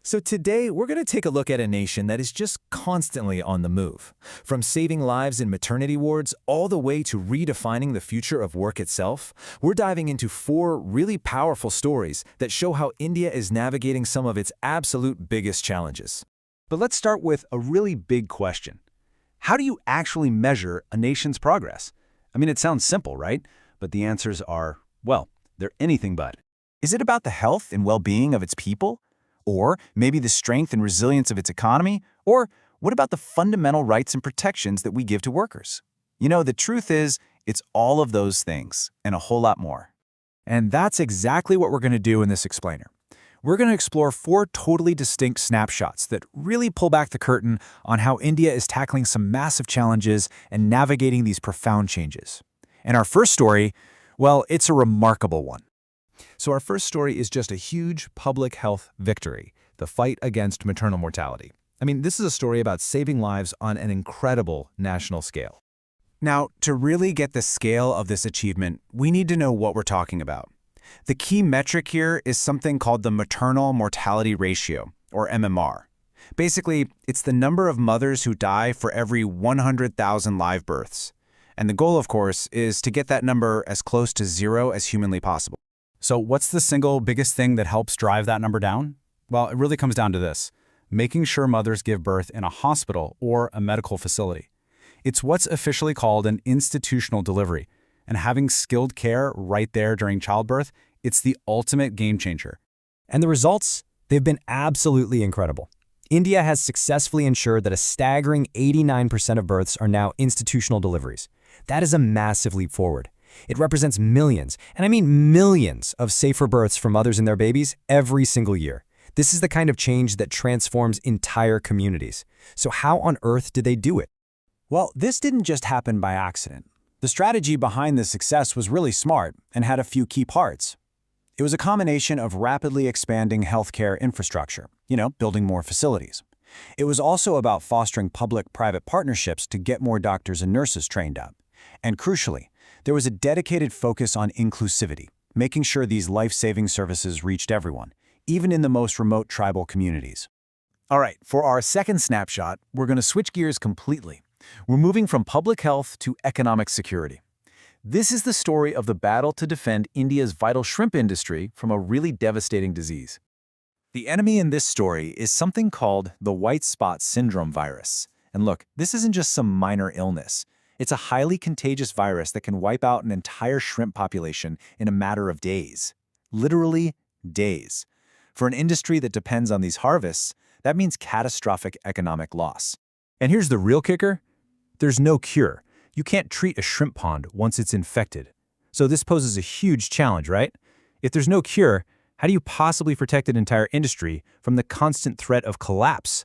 So today, we're going to take a look at a nation that is just constantly on the move. From saving lives in maternity wards all the way to redefining the future of work itself, we're diving into 4 really powerful stories that show how India is navigating some of its absolute biggest challenges. But let's start with a really big question. How do you actually measure a nation's progress? I mean, it sounds simple, right? But the answers are, well, they're anything but. Is it about the health and well-being of its people? Or maybe the strength and resilience of its economy? Or what about the fundamental rights and protections that we give to workers? You know, the truth is, it's all of those things and a whole lot more. And that's exactly what we're going to do in this explainer. We're going to explore 4 totally distinct snapshots that really pull back the curtain on how India is tackling some massive challenges and navigating these profound changes. And our first story, well, it's a remarkable one. So our first story is just a huge public health victory, the fight against maternal mortality. I mean, this is a story about saving lives on an incredible national scale. Now, to really get the scale of this achievement, we need to know what we're talking about. The key metric here is something called the maternal mortality ratio, or MMR. Basically, it's the number of mothers who die for every 100,000 live births. And the goal, of course, is to get that number as close to 0 as humanly possible. So what's the single biggest thing that helps drive that number down? Well, it really comes down to this: making sure mothers give birth in a hospital or a medical facility. It's what's officially called an institutional delivery, and having skilled care right there during childbirth, it's the ultimate game changer. And the results? They've been absolutely incredible. India has successfully ensured that a staggering 89% of births are now institutional deliveries. That is a massive leap forward. It represents millions, and I mean millions, of safer births for mothers and their babies every single year. This is the kind of change that transforms entire communities. So how on earth did they do it? Well, this didn't just happen by accident. The strategy behind this success was really smart and had a few key parts. It was a combination of rapidly expanding healthcare infrastructure, building more facilities. It was also about fostering public-private partnerships to get more doctors and nurses trained up. And crucially, there was a dedicated focus on inclusivity, making sure these life-saving services reached everyone, even in the most remote tribal communities. All right, for our second snapshot, we're going to switch gears completely. We're moving from public health to economic security. This is the story of the battle to defend India's vital shrimp industry from a really devastating disease. The enemy in this story is something called the white spot syndrome virus. And look, this isn't just some minor illness. It's a highly contagious virus that can wipe out an entire shrimp population in a matter of days. Literally days. For an industry that depends on these harvests, that means catastrophic economic loss. And here's the real kicker: there's no cure. You can't treat a shrimp pond once it's infected. So this poses a huge challenge, right? If there's no cure, how do you possibly protect an entire industry from the constant threat of collapse?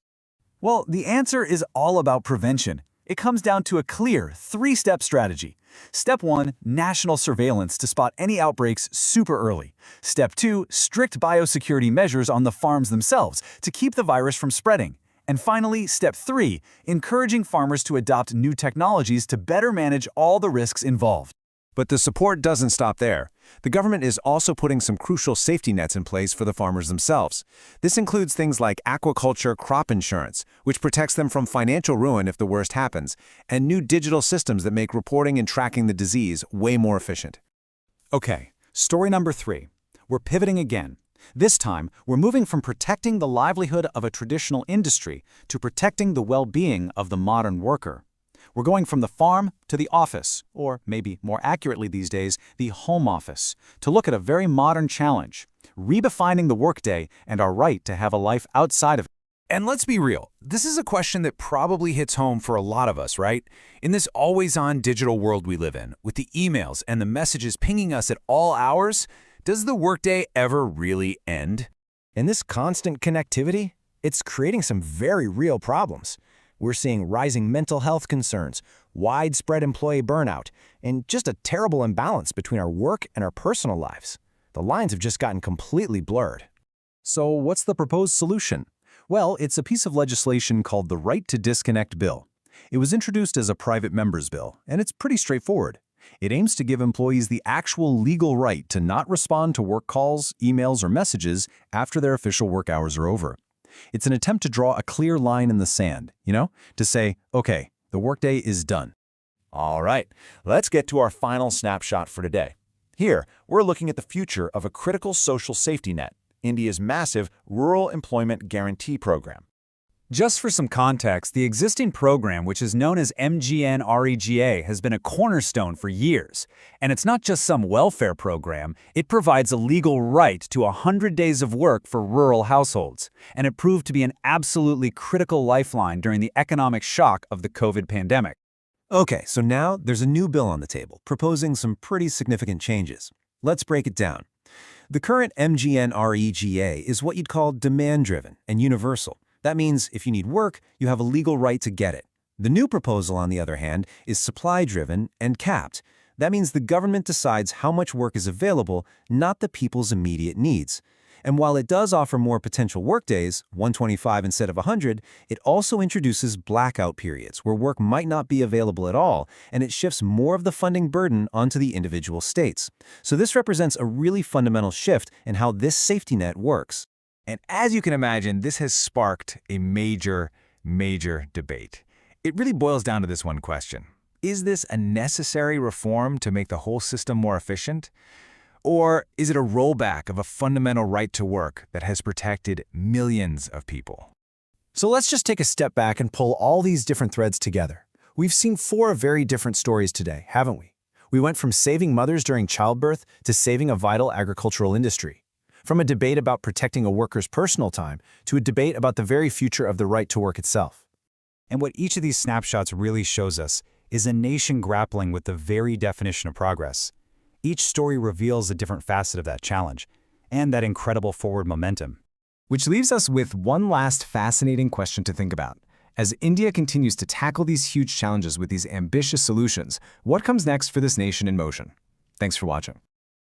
Well, the answer is all about prevention. It comes down to a clear 3-step strategy. Step 1, national surveillance to spot any outbreaks super early. Step 2, strict biosecurity measures on the farms themselves to keep the virus from spreading. And finally, Step 3, encouraging farmers to adopt new technologies to better manage all the risks involved. But the support doesn't stop there. The government is also putting some crucial safety nets in place for the farmers themselves. This includes things like aquaculture crop insurance, which protects them from financial ruin if the worst happens, and new digital systems that make reporting and tracking the disease way more efficient. Okay, story number 3. We're pivoting again. This time, we're moving from protecting the livelihood of a traditional industry to protecting the well-being of the modern worker. We're going from the farm to the office, or maybe more accurately these days, the home office, to look at a very modern challenge: redefining the workday and our right to have a life outside of it. And let's be real, this is a question that probably hits home for a lot of us, right? In this always-on digital world we live in, with the emails and the messages pinging us at all hours, does the workday ever really end? And this constant connectivity, it's creating some very real problems. We're seeing rising mental health concerns, widespread employee burnout, and just a terrible imbalance between our work and our personal lives. The lines have just gotten completely blurred. So what's the proposed solution? Well, it's a piece of legislation called the Right to Disconnect Bill. It was introduced as a private member's bill, and it's pretty straightforward. It aims to give employees the actual legal right to not respond to work calls, emails, or messages after their official work hours are over. It's an attempt to draw a clear line in the sand, to say, okay, the workday is done. All right, let's get to our final snapshot for today. Here, we're looking at the future of a critical social safety net, India's massive Rural Employment Guarantee Program. Just for some context, the existing program, which is known as MGNREGA, has been a cornerstone for years. And it's not just some welfare program, it provides a legal right to 100 days of work for rural households. And it proved to be an absolutely critical lifeline during the economic shock of the COVID pandemic. Okay, so now there's a new bill on the table, proposing some pretty significant changes. Let's break it down. The current MGNREGA is what you'd call demand-driven and universal. That means if you need work, you have a legal right to get it. The new proposal, on the other hand, is supply-driven and capped. That means the government decides how much work is available, not the people's immediate needs. And while it does offer more potential workdays, 125 instead of 100, it also introduces blackout periods where work might not be available at all, and it shifts more of the funding burden onto the individual states. So this represents a really fundamental shift in how this safety net works. And as you can imagine, this has sparked a major debate. It really boils down to this one question. Is this a necessary reform to make the whole system more efficient? Or is it a rollback of a fundamental right to work that has protected millions of people? So let's just take a step back and pull all these different threads together. We've seen 4 very different stories today, haven't we? We went from saving mothers during childbirth to saving a vital agricultural industry. From a debate about protecting a worker's personal time to a debate about the very future of the right to work itself. And what each of these snapshots really shows us is a nation grappling with the very definition of progress. Each story reveals a different facet of that challenge and that incredible forward momentum. Which leaves us with one last fascinating question to think about. As India continues to tackle these huge challenges with these ambitious solutions, what comes next for this nation in motion? Thanks for watching.